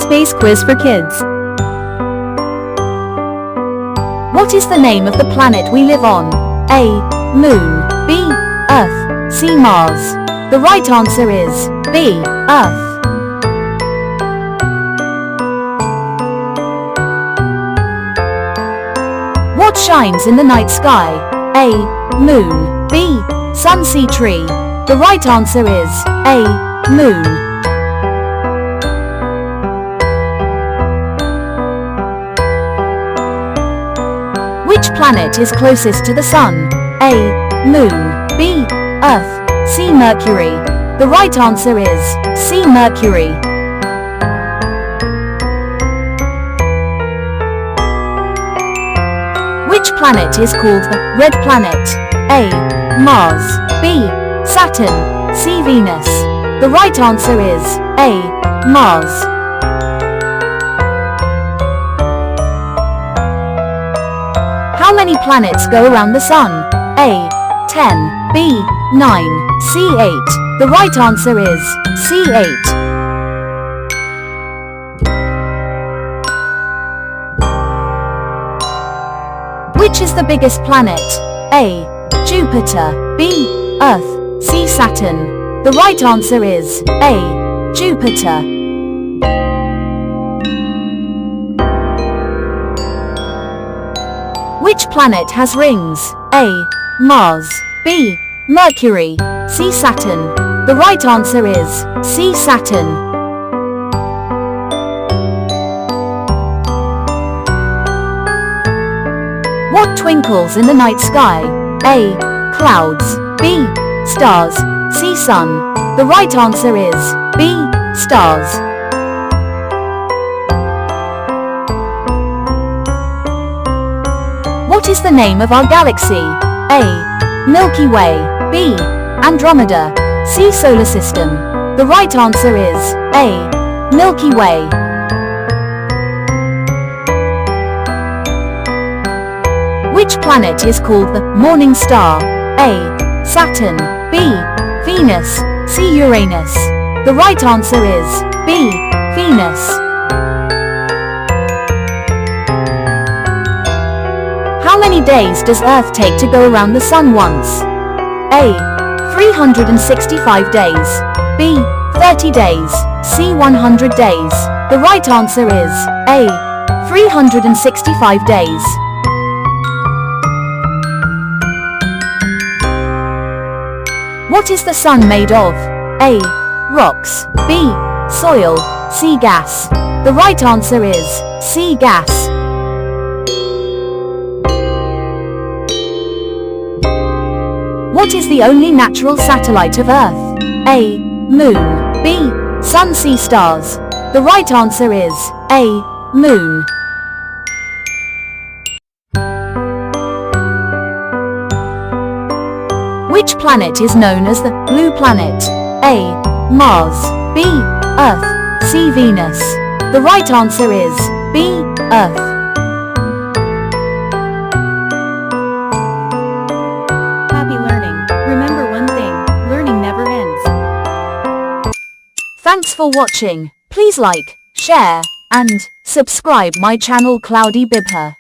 Space quiz for kids. What is the name of the planet we live on? A. Moon. B. Earth. C. Mars. The right answer is B. Earth. What shines in the night sky? A. Moon. B. Sun. C. Tree. The right answer is A. Moon. Which planet is closest to the Sun? A. Moon. B. Earth. C. Mercury. The right answer is C. Mercury. Which planet is called the red planet? A. Mars. B. Saturn. C. Venus. The right answer is A. Mars. How many planets go around the Sun? A. 10. B. 9. C. 8. The right answer is C. 8. Which is the biggest planet? A. Jupiter. B. Earth. C. Saturn. The right answer is A. Jupiter. Which planet has rings? A. Mars. B. Mercury. C. Saturn. The right answer is C. Saturn. What twinkles in the night sky? A. Clouds. B. Stars. C. Sun. The right answer is B. Stars. What is the name of our galaxy? A. Milky Way. B. Andromeda. C. Solar System. The right answer is A. Milky Way. Which planet is called the morning star? A. Saturn. B. Venus. C. Uranus. The right answer is B. Venus. How many days does Earth take to go around the Sun once? A. 365 days. B. 30 days. C. 100 days. The right answer is A. 365 days. What is the Sun made of? A. Rocks. B. Soil. C. Gas. The right answer is C. Gas. What is the only natural satellite of Earth? A. Moon. B. Sun. C. Stars. The right answer is A. Moon. Which planet is known as the blue planet? A. Mars. B. Earth. C. Venus. The right answer is B. Earth. Happy learning. Remember one thing, learning never ends. Thanks for watching. Please like, share, and subscribe my channel Cloudy Bibha.